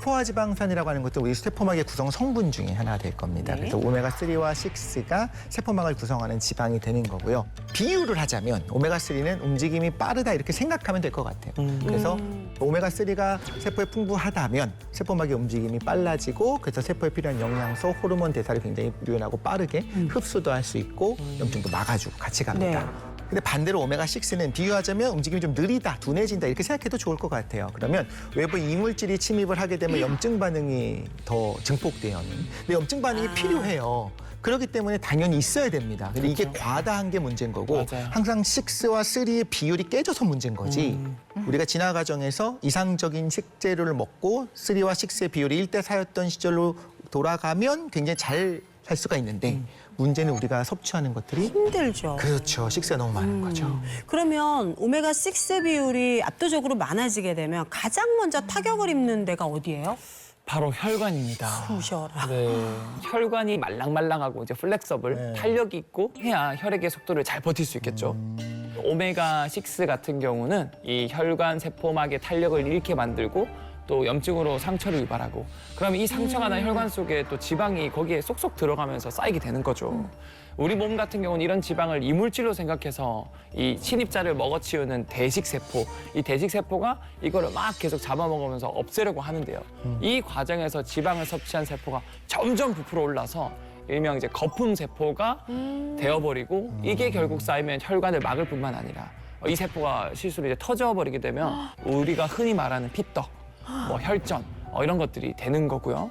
세포화 지방산이라고 하는 것도 우리 세포막의 구성 성분 중에 하나가 될 겁니다. 네. 그래서 오메가3와 6가 세포막을 구성하는 지방이 되는 거고요. 비유를 하자면 오메가3는 움직임이 빠르다 이렇게 생각하면 될 것 같아요. 그래서 오메가3가 세포에 풍부하다면 세포막의 움직임이 빨라지고 그래서 세포에 필요한 영양소, 호르몬 대사를 굉장히 유연하고 빠르게 흡수도 할 수 있고 염증도 막아주고 같이 갑니다. 네. 근데 반대로 오메가6는 비유하자면 움직임이 좀 느리다, 둔해진다 이렇게 생각해도 좋을 것 같아요. 그러면 외부 이물질이 침입을 하게 되면 염증 반응이 더 증폭되는. 근데 염증 반응이 필요해요. 그렇기 때문에 당연히 있어야 됩니다. 근데 이게 과다한 게 문제인 거고 맞아요. 항상 6와 3의 비율이 깨져서 문제인 거지. 우리가 진화 과정에서 이상적인 식재료를 먹고 3와 6의 비율이 1대4였던 시절로 돌아가면 굉장히 잘 살 수가 있는데 문제는 우리가 섭취하는 것들이 힘들죠. 그렇죠. 6가 너무 많은 거죠. 그러면 오메가6 비율이 압도적으로 많아지게 되면 가장 먼저 타격을 입는 데가 어디예요? 바로 혈관입니다. 숨쉬어라. 네. 혈관이 말랑말랑하고 이제 플렉서블, 탄력이 있고 해야 혈액의 속도를 잘 버틸 수 있겠죠. 오메가6 같은 경우는 이 혈관 세포막의 탄력을 잃게 만들고 또 염증으로 상처를 유발하고 그러면 이 상처가 난 혈관 속에 또 지방이 거기에 쏙쏙 들어가면서 쌓이게 되는 거죠. 우리 몸 같은 경우는 이런 지방을 이물질로 생각해서 이 침입자를 먹어치우는 대식세포, 이 대식세포가 이거를 막 계속 잡아먹으면서 없애려고 하는데요. 이 과정에서 지방을 섭취한 세포가 점점 부풀어 올라서 일명 이제 거품 세포가 되어버리고 이게 결국 쌓이면 혈관을 막을 뿐만 아니라 이 세포가 실수로 이제 터져버리게 되면 우리가 흔히 말하는 피떡, 뭐 혈전 이런 것들이 되는 거고요.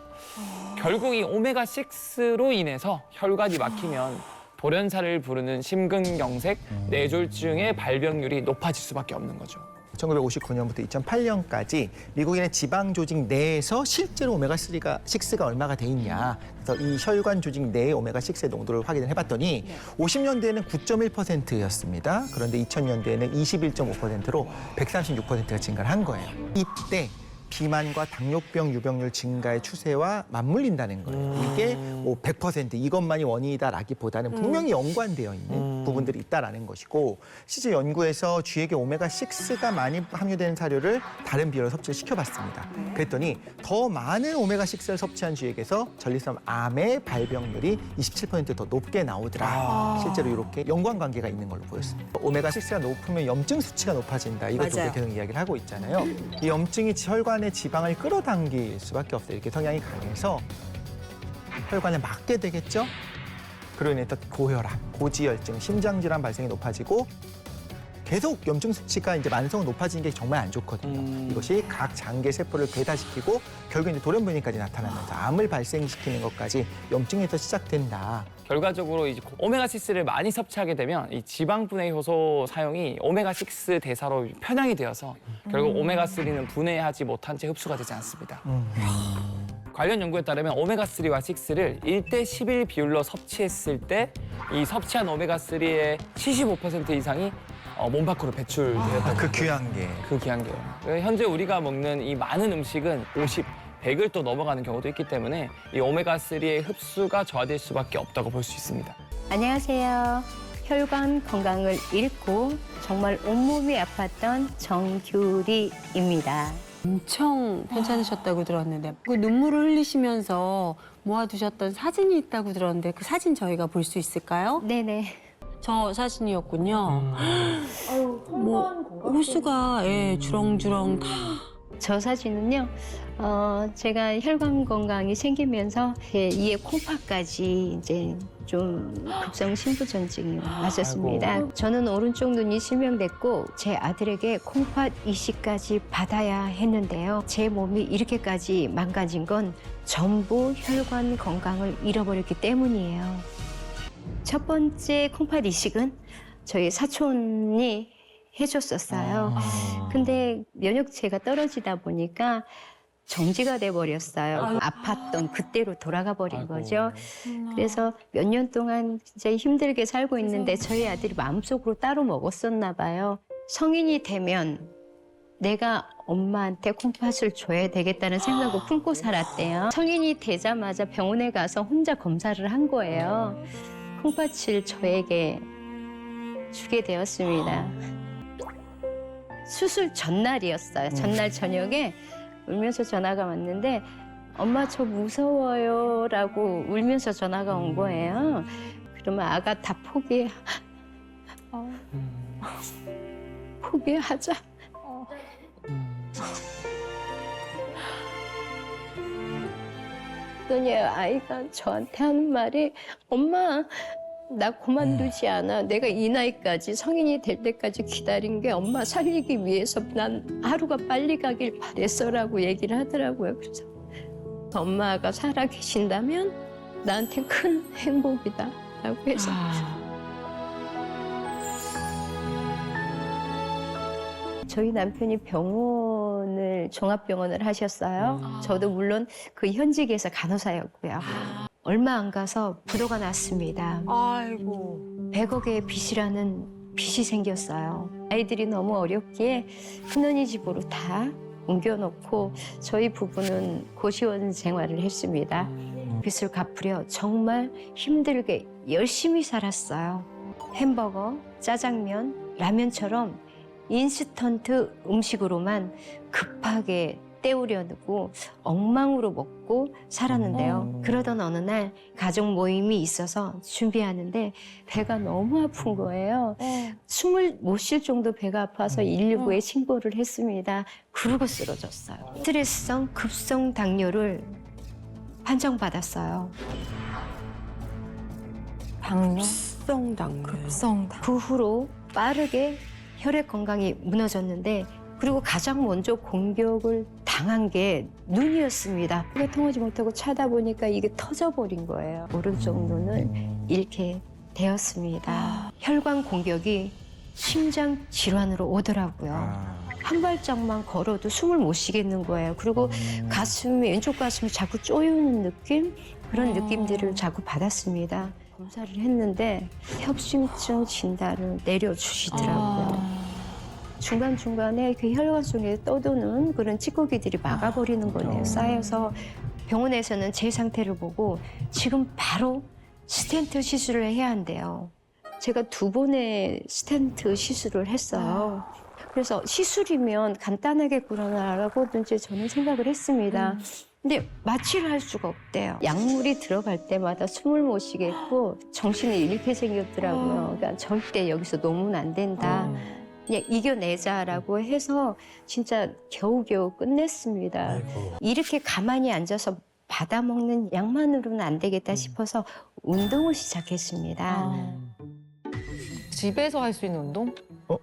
결국 이 오메가6로 인해서 혈관이 막히면 돌연사를 부르는 심근경색, 뇌졸중의 발병률이 높아질 수밖에 없는 거죠. 1959년부터 2008년까지 미국인의 지방 조직 내에서 실제로 오메가3가 6가 얼마가 돼 있냐. 그래서 이 혈관 조직 내의 오메가6의 농도를 확인을 해봤더니 50년대에는 9.1%였습니다. 그런데 2000년대에는 21.5%로 136%가 증가를 한 거예요. 이때 비만과 당뇨병 유병률 증가의 추세와 맞물린다는 거예요. 이게 뭐 100% 이것만이 원인이다라기보다는 분명히 연관되어 있는 부분들이 있다라는 것이고 실제 연구에서 쥐에게 오메가6가 많이 함유되는 사료를 다른 비율로 섭취를 시켜봤습니다. 그랬더니 더 많은 오메가6를 섭취한 쥐에게서 전립선 암의 발병률이 27% 더 높게 나오더라. 실제로 이렇게 연관관계가 있는 걸로 보였습니다. 오메가6가 높으면 염증 수치가 높아진다. 이것도 맞아요. 우리가 계속 이야기를 하고 있잖아요. 이 염증이 혈관의 지방을 끌어당길 수밖에 없어요. 이렇게 성향이 강해서 혈관을 막게 되겠죠. 그로 인해서 고혈압, 고지혈증, 심장질환 발생이 높아지고 계속 염증 수치가 이제 만성 높아지는 게 정말 안 좋거든요. 이것이 각 장계 세포를 괴사시키고 결국 이제 돌연변이까지 나타나면서 암을 발생시키는 것까지 염증에서 시작된다. 결과적으로 이제 오메가6를 많이 섭취하게 되면 이 지방 분해 효소 사용이 오메가6 대사로 편향이 되어서 결국 오메가3는 분해하지 못한 채 흡수가 되지 않습니다. 관련 연구에 따르면 오메가3와 6를 1대11 비율로 섭취했을 때 이 섭취한 오메가3의 75% 이상이 몸 밖으로 배출되었다고. 그 귀한 게. 그 귀한 게요. 현재 우리가 먹는 이 많은 음식은 50, 100을 또 넘어가는 경우도 있기 때문에 이 오메가3의 흡수가 저하될 수밖에 없다고 볼 수 있습니다. 안녕하세요. 혈관 건강을 잃고 정말 온몸이 아팠던 정규리입니다. 엄청 괜찮으셨다고 들었는데 그 눈물을 흘리시면서 모아두셨던 사진이 있다고 들었는데 그 사진 저희가 볼 수 있을까요? 네네. 저 사진이었군요. 뭐 호수가 주렁주렁 다. 저 사진은요, 제가 혈관 건강이 생기면서 이에 콩팥까지 이제 좀 급성 신부전증이 왔었습니다. 저는 오른쪽 눈이 실명됐고 제 아들에게 콩팥 이식까지 받아야 했는데요. 제 몸이 이렇게까지 망가진 건 전부 혈관 건강을 잃어버렸기 때문이에요. 첫 번째 콩팥 이식은 저희 사촌이 해줬었어요. 근데 면역체가 떨어지다 보니까 정지가 돼버렸어요. 아팠던 그때로 돌아가 버린 거죠. 그래서 몇 년 동안 진짜 힘들게 살고 있는데 저희 아들이 마음속으로 따로 먹었었나 봐요. 성인이 되면 내가 엄마한테 콩팥을 줘야 되겠다는 생각을 품고 살았대요. 성인이 되자마자 병원에 가서 혼자 검사를 한 거예요. 콩팥을 저에게 주게 되었습니다. 수술 전날이었어요. 전날 저녁에 울면서 전화가 왔는데 엄마 저 무서워요라고 울면서 전화가 온 거예요. 그러면 아가 다 포기하자. 그랬더니 아이가 저한테 하는 말이 엄마 나 그만두지 않아. 내가 이 나이까지 성인이 될 때까지 기다린 게 엄마 살리기 위해서 난 하루가 빨리 가길 바랬어라고 얘기를 하더라고요. 그래서 엄마가 살아 계신다면 나한테 큰 행복이다라고 해서 저희 남편이 병원을 종합병원을 하셨어요. 저도 물론 그 현직에서 간호사였고요. 얼마 안 가서 부도가 났습니다. 아이고. 100억의 빚이라는 빚이 생겼어요. 아이들이 너무 어렵기에 큰언니 집으로 다 옮겨놓고 저희 부부는 고시원 생활을 했습니다. 빚을 갚으려 정말 힘들게 열심히 살았어요. 햄버거, 짜장면, 라면처럼 인스턴트 음식으로만 급하게 때우려 두고 엉망으로 먹고 살았는데요. 그러던 어느 날 가족 모임이 있어서 준비하는데 배가 너무 아픈 거예요. 숨을 못 쉴 정도 배가 아파서 119에 신고를 했습니다. 그러고 쓰러졌어요. 스트레스성 급성 당뇨를 판정받았어요. 당뇨? 급성당. 그 후로 빠르게 혈액 건강이 무너졌는데 그리고 가장 먼저 공격을 당한 게 눈이었습니다. 이게 통하지 못하고 차다 보니까 이게 터져버린 거예요. 오른쪽 눈을 잃게 되었습니다. 혈관 공격이 심장 질환으로 오더라고요. 한 발짝만 걸어도 숨을 못 쉬겠는 거예요. 그리고 가슴이 왼쪽 가슴이 자꾸 쪼이는 느낌? 그런 느낌들을 자꾸 받았습니다. 검사를 했는데 협심증 진단을 내려주시더라고요. 중간중간에 그 혈관 속에 떠도는 그런 찌꺼기들이 막아버리는 거네요. 쌓여서 병원에서는 제 상태를 보고 지금 바로 스텐트 시술을 해야 한대요. 제가 2번의 스텐트 시술을 했어요. 그래서 시술이면 간단하겠구나라고 이제 저는 생각을 했습니다. 근데 마취를 할 수가 없대요. 약물이 들어갈 때마다 숨을 못 쉬겠고 정신을 잃게 생겼더라고요. 그러니까 절대 여기서 놓으면 안 된다. 그냥 이겨내자라고 해서 진짜 겨우겨우 끝냈습니다. 이렇게 가만히 앉아서 받아먹는 약만으로는 안 되겠다 싶어서 운동을 시작했습니다. 집에서 할 수 있는 운동?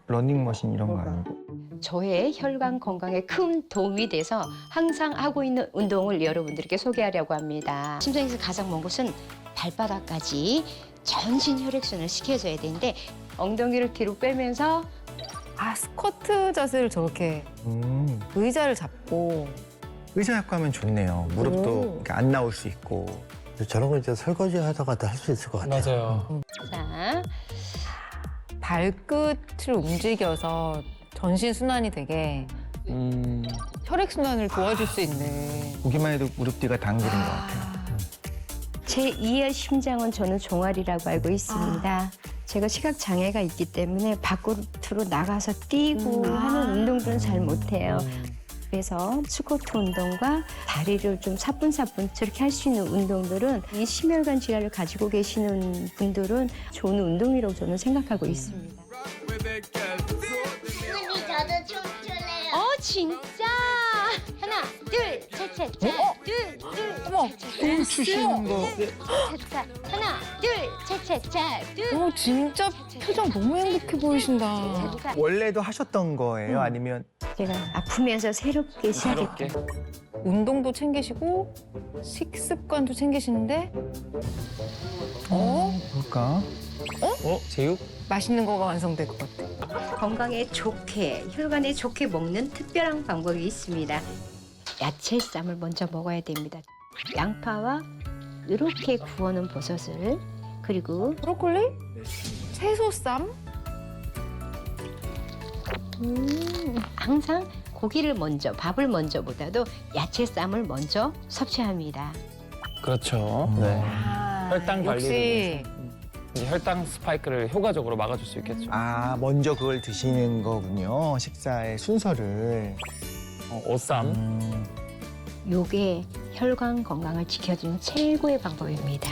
러닝머신 이런 거 아니고? 저의 혈관 건강에 큰 도움이 돼서 항상 하고 있는 운동을 여러분들께 소개하려고 합니다. 심장에서 가장 먼 곳은 발바닥까지 전신 혈액순환을 시켜줘야 되는데 엉덩이를 뒤로 빼면서 스쿼트 자세를 저렇게 의자를 잡고. 의자 잡고 하면 좋네요. 무릎도 이렇게 안 나올 수 있고. 저런 거 이제 설거지 하다가 할 수 있을 것 같아요. 맞아요. 자, 발끝을 움직여서 전신 순환이 되게 혈액 순환을 도와줄 수 있네. 보기만 해도 무릎 뒤가 당기는 것 같아요. 제 2의 심장은 저는 종아리라고 알고 있습니다. 제가 시각 장애가 있기 때문에 밖으로 나가서 뛰고 하는 운동들은 잘 못해요. 그래서 스쿼트 운동과 다리를 좀 사뿐사뿐 저렇게 할 수 있는 운동들은 이 심혈관 질환을 가지고 계시는 분들은 좋은 운동이라고 저는 생각하고 있습니다. 저도 춤출래요. 진짜? 하나, 둘, 차차차. 둘, 어머, 추시는 거. 차차. 하나, 둘, 차차차. 둘, 진짜 표정 너무 행복해 보이신다. 차차. 원래도 하셨던 거예요? 아니면 제가 아프면서 새롭게 시작했다. 새롭게. 운동도 챙기시고 식습관도 챙기시는데 뭘까? 제육? 맛있는 거가 완성될 것 같아. 건강에 좋게, 혈관에 좋게 먹는 특별한 방법이 있습니다. 야채쌈을 먼저 먹어야 됩니다. 양파와 이렇게 구워놓은 버섯을 그리고 브로콜리? 채소쌈? 항상 고기를 먼저, 밥을 먼저보다도 야채쌈을 먼저 섭취합니다. 그렇죠. 네. 혈당 관리를 역시 위해서. 이제 혈당 스파이크를 효과적으로 막아줄 수 있겠죠. 먼저 그걸 드시는 거군요. 식사의 순서를. 오쌈. 요게 혈관 건강을 지켜주는 최고의 방법입니다.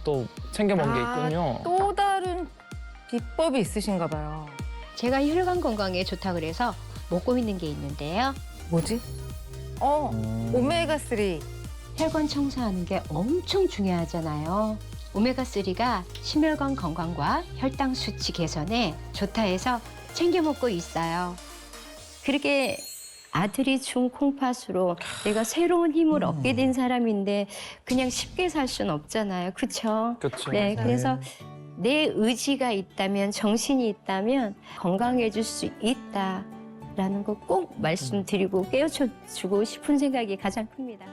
또 챙겨 먹은 게 있군요. 또 다른 비법이 있으신가 봐요. 제가 혈관 건강에 좋다 그래서 먹고 있는 게 있는데요. 뭐지? 오메가3. 혈관 청소하는 게 엄청 중요하잖아요. 오메가3가 심혈관 건강과 혈당 수치 개선에 좋다 해서 챙겨 먹고 있어요. 그렇게 아들이 준 콩팥으로 내가 새로운 힘을 얻게 된 사람인데 그냥 쉽게 살 순 없잖아요. 그렇죠? 그렇죠. 네, 그래서 내 의지가 있다면, 정신이 있다면 건강해질 수 있다라는 거 꼭 말씀드리고 깨우쳐주고 싶은 생각이 가장 큽니다.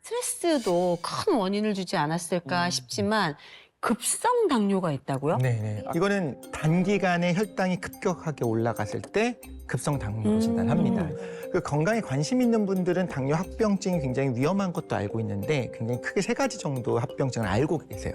스트레스도 큰 원인을 주지 않았을까 싶지만 급성 당뇨가 있다고요? 네네. 이거는 단기간에 혈당이 급격하게 올라갔을 때 급성 당뇨로 진단합니다. 그 건강에 관심 있는 분들은 당뇨 합병증이 굉장히 위험한 것도 알고 있는데 굉장히 크게 3가지 정도 합병증을 알고 계세요.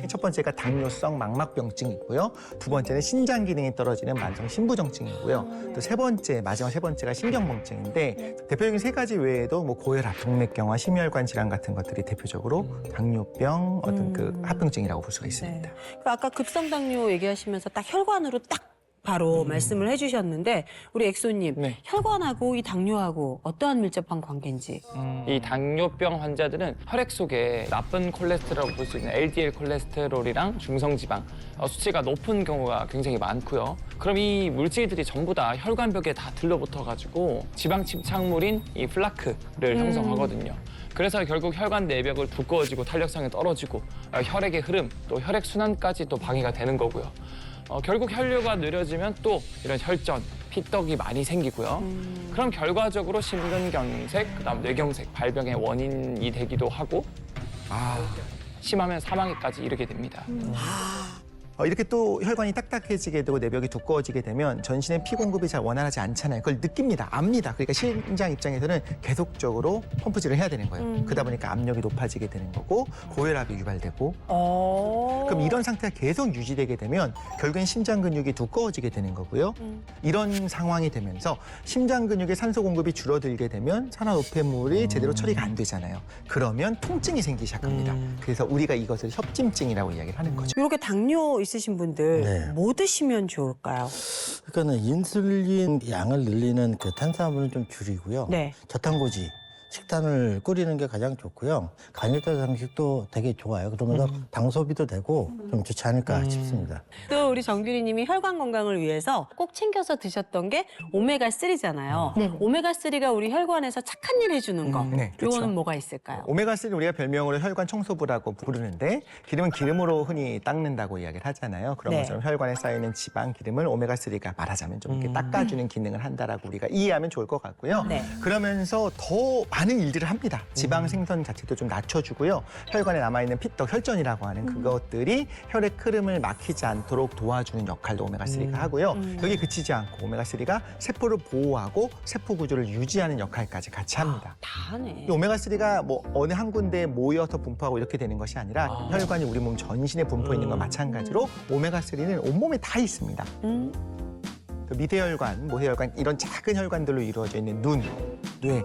첫 번째가 당뇨성 망막병증이고요. 두 번째는 신장 기능이 떨어지는 만성 신부정증이고요. 또 마지막 세 번째가 신경병증인데 대표적인 3가지 외에도 뭐 고혈압, 동맥경화, 심혈관 질환 같은 것들이 대표적으로 당뇨병 어떤 그 합병증이라고 볼 수가 있습니다. 아까 급성 당뇨 얘기하시면서 딱 혈관으로 딱 바로 말씀을 해주셨는데 우리 엑소님 네. 혈관하고 이 당뇨하고 어떠한 밀접한 관계인지. 이 당뇨병 환자들은 혈액 속에 나쁜 콜레스테롤이라고 볼 수 있는 LDL 콜레스테롤이랑 중성지방 수치가 높은 경우가 굉장히 많고요. 그럼 이 물질들이 전부 다 혈관벽에 다 들러붙어가지고 지방 침착물인 이 플라크를 형성하거든요. 그래서 결국 혈관 내벽을 두꺼워지고 탄력성이 떨어지고 혈액의 흐름, 또 혈액 순환까지 또 방해가 되는 거고요. 결국 혈류가 느려지면 또 이런 혈전, 피떡이 많이 생기고요. 그럼 결과적으로 심근경색, 그다음 뇌경색, 발병의 원인이 되기도 하고 심하면 사망에까지 이르게 됩니다. 이렇게 또 혈관이 딱딱해지게 되고 내벽이 두꺼워지게 되면 전신의 피 공급이 잘 원활하지 않잖아요. 그걸 느낍니다. 압니다. 그러니까 심장 입장에서는 계속적으로 펌프질을 해야 되는 거예요. 그러다 보니까 압력이 높아지게 되는 거고 고혈압이 유발되고 그럼 이런 상태가 계속 유지되게 되면 결국엔 심장 근육이 두꺼워지게 되는 거고요. 이런 상황이 되면서 심장 근육의 산소 공급이 줄어들게 되면 산화노폐물이 제대로 처리가 안 되잖아요. 그러면 통증이 생기기 시작합니다. 그래서 우리가 이것을 협짐증이라고 이야기를 하는 거죠. 이렇게 당뇨 있으신 분들 네. 뭐 드시면 좋을까요? 그러니까는 인슐린 양을 늘리는 그 탄수화물은 좀 줄이고요. 네. 저탄고지 식단을 꾸리는 게 가장 좋고요. 간헐적 상식도 되게 좋아요. 그러면서 당 소비도 되고 좀 좋지 않을까 싶습니다. 또 우리 정규리님이 혈관 건강을 위해서 꼭 챙겨서 드셨던 게 오메가3잖아요. 네. 오메가3가 우리 혈관에서 착한 일 해주는 거. 네, 그렇죠. 요거는 뭐가 있을까요? 오메가3는 우리가 별명으로 혈관 청소부라고 부르는데 기름은 기름으로 흔히 닦는다고 이야기를 하잖아요. 그런 네. 것처럼 혈관에 쌓이는 지방, 기름을 오메가3가 말하자면 좀 이렇게 닦아주는 기능을 한다라고 우리가 이해하면 좋을 것 같고요. 네. 그러면서 더 많은 일들을 합니다. 지방 생선 자체도 좀 낮춰주고요. 혈관에 남아있는 피떡, 혈전이라고 하는 그것들이 혈액 흐름을 막히지 않도록 도와주는 역할도 오메가3가 하고요. 여기 그치지 않고 오메가3가 세포를 보호하고 세포 구조를 유지하는 역할까지 같이 합니다. 다 하네. 이 오메가3가 뭐 어느 한 군데에 모여서 분포하고 이렇게 되는 것이 아니라 혈관이 우리 몸 전신에 분포 있는 것 마찬가지로 오메가3는 온몸에 다 있습니다. 그 미대혈관, 모세혈관 이런 작은 혈관들로 이루어져 있는 눈, 뇌,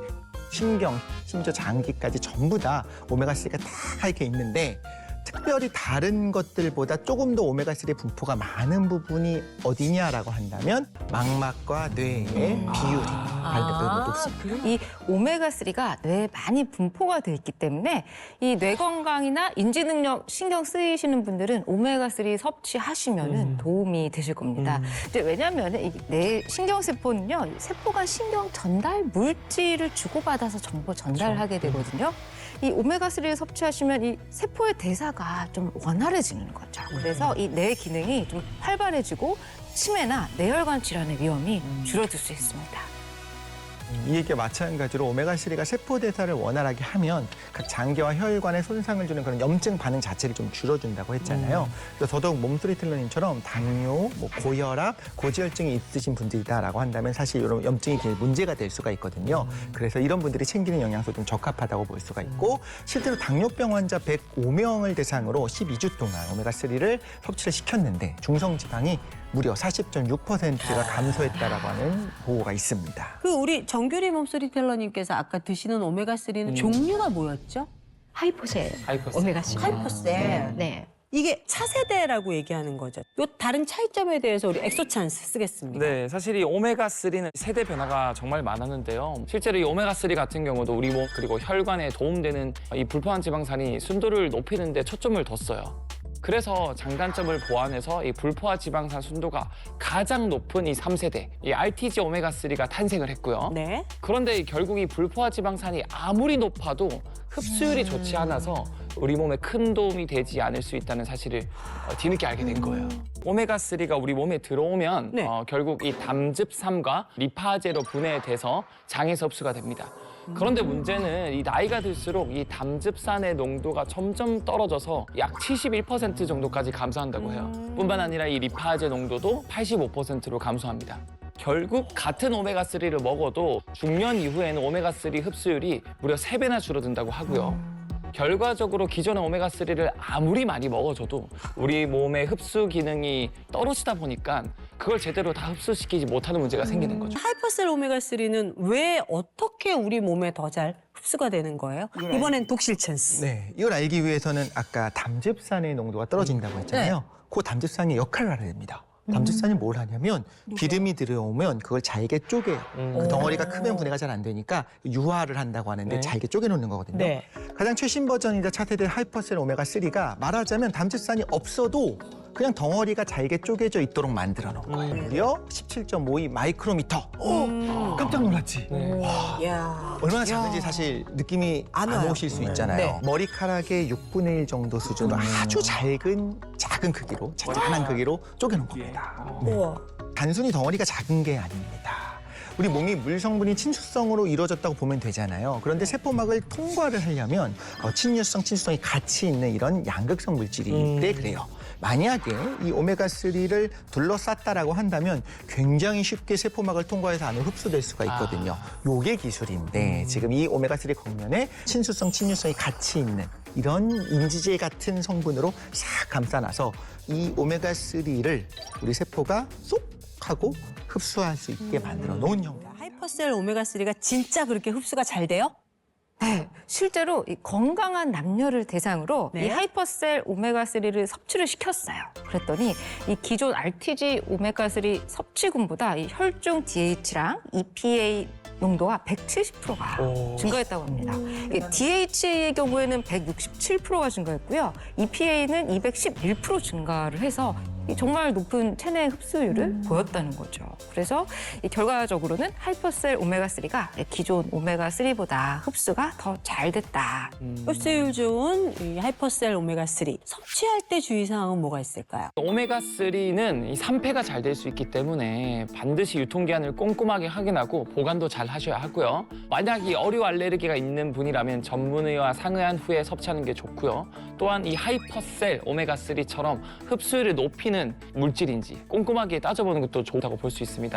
신경, 심지어 장기까지 전부 다 오메가3가 다 이렇게 있는데 특별히 다른 것들보다 조금 더 오메가3의 분포가 많은 부분이 어디냐라고 한다면 망막과 뇌의 비율이 발달되고 높습니다. 이 오메가3가 뇌에 많이 분포가 돼 있기 때문에 이 뇌 건강이나 인지 능력 신경 쓰이시는 분들은 오메가3 섭취하시면은 도움이 되실 겁니다. 이제 왜냐하면 이 뇌 신경 세포는요, 세포가 신경 전달 물질을 주고받아서 정보 전달하게 되거든요. 이 오메가3를 섭취하시면 이 세포의 대사가 좀 원활해지는 거죠. 그래서 이 뇌 기능이 좀 활발해지고 치매나 뇌혈관 질환의 위험이 줄어들 수 있습니다. 이 얘기와 마찬가지로 오메가3가 세포 대사를 원활하게 하면 각 장기와 혈관에 손상을 주는 그런 염증 반응 자체를 좀 줄여준다고 했잖아요. 그래서 더더욱 몸소리텔러님처럼 당뇨, 뭐 고혈압, 고지혈증이 있으신 분들이다라고 한다면 사실 이런 염증이 굉장히 문제가 될 수가 있거든요. 그래서 이런 분들이 챙기는 영양소 좀 적합하다고 볼 수가 있고 실제로 당뇨병 환자 105명을 대상으로 12주 동안 오메가3를 섭취를 시켰는데 중성 지방이 무려 40.6%가 감소했다라고 하는 보고가 있습니다. 그 우리 정규리 몸소리 텔러님께서 아까 드시는 오메가3는 종류가 뭐였죠? 하이포셀 하이퍼셀. 오메가3. 하이퍼셀. 네. 이게 차세대라고 얘기하는 거죠. 요 다른 차이점에 대해서 우리 엑소찬스 쓰겠습니다. 네, 사실 이 오메가3는 세대 변화가 정말 많았는데요. 실제로 이 오메가3 같은 경우도 우리 몸 그리고 혈관에 도움되는 이 불포화 지방산이 순도를 높이는 데 초점을 뒀어요. 그래서 장단점을 보완해서 이 불포화 지방산 순도가 가장 높은 이 3세대, 이 RTG 오메가3가 탄생을 했고요. 네. 그런데 결국 이 불포화 지방산이 아무리 높아도 흡수율이 좋지 않아서 우리 몸에 큰 도움이 되지 않을 수 있다는 사실을 뒤늦게 알게 된 거예요. 오메가3가 우리 몸에 들어오면 네. 결국 이 담즙산과 리파제로 분해돼서 장에서 흡수가 됩니다. 그런데 문제는 이 나이가 들수록 이 담즙산의 농도가 점점 떨어져서 약 71% 정도까지 감소한다고 해요. 뿐만 아니라 이 리파제 농도도 85%로 감소합니다. 결국 같은 오메가3를 먹어도 중년 이후에는 오메가3 흡수율이 무려 3배나 줄어든다고 하고요. 결과적으로 기존의 오메가3를 아무리 많이 먹어줘도 우리 몸의 흡수 기능이 떨어지다 보니까 그걸 제대로 다 흡수시키지 못하는 문제가 생기는 거죠. 하이퍼셀 오메가3는 왜 어떻게 우리 몸에 더 잘 흡수가 되는 거예요? 이번엔 독실 찬스. 네, 이걸 알기 위해서는 아까 담즙산의 농도가 떨어진다고 했잖아요. 그 담즙산이 역할을 알아야 됩니다. 담즙산이 뭘 하냐면 기름이 들어오면 그걸 잘게 쪼개요. 그 덩어리가 크면 분해가 잘 안 되니까 유화를 한다고 하는데 네. 잘게 쪼개놓는 거거든요. 네. 가장 최신 버전이자 차세대 하이퍼셀 오메가3가 말하자면 담즙산이 없어도 그냥 덩어리가 잘게 쪼개져 있도록 만들어 놓은 거예요. 무려 17.52 마이크로미터. 깜짝 놀랐지? 야. 얼마나 작은지 사실 느낌이 안 와요. 오실 수 있잖아요. 네. 머리카락의 6분의 1 정도 수준으로 아주 작은 크기로, 잔잔한 크기로 쪼개놓은 겁니다. 우와. 단순히 덩어리가 작은 게 아닙니다. 우리 몸이 물 성분이 친수성으로 이루어졌다고 보면 되잖아요. 그런데 세포막을 통과를 하려면 친유성, 친수성이 같이 있는 이런 양극성 물질이기 때문에 그래요. 만약에 이 오메가3를 둘러쌌다라고 한다면 굉장히 쉽게 세포막을 통과해서 안으로 흡수될 수가 있거든요. 요게 기술인데 지금 이 오메가3 겉면에 친수성, 친유성이 같이 있는 이런 인지제 같은 성분으로 싹 감싸놔서 이 오메가3를 우리 세포가 쏙 하고 흡수할 수 있게 만들어 놓은 형태. 하이퍼셀 오메가3가 진짜 그렇게 흡수가 잘 돼요? 네, 실제로 이 건강한 남녀를 대상으로 네. 이 하이퍼셀 오메가3를 섭취를 시켰어요. 그랬더니 이 기존 RTG 오메가3 섭취군보다 이 혈중 DH랑 EPA 농도가 170%가 증가했다고 합니다. DHA의 경우에는 167%가 증가했고요. EPA는 211% 증가를 해서 정말 높은 체내 흡수율을 보였다는 거죠. 그래서 결과적으로는 하이퍼셀 오메가3가 기존 오메가3보다 흡수가 더 잘 됐다. 흡수율 좋은 이 하이퍼셀 오메가3 섭취할 때 주의사항은 뭐가 있을까요? 오메가3는 이 산패가 잘 될 수 있기 때문에 반드시 유통기한을 꼼꼼하게 확인하고 보관도 잘 하셔야 하고요. 만약 이 어류 알레르기가 있는 분이라면 전문의와 상의한 후에 섭취하는 게 좋고요. 또한 이 하이퍼셀 오메가3처럼 흡수율을 높이는 물질인지 꼼꼼하게 따져보는 것도 좋다고 볼 수 있습니다.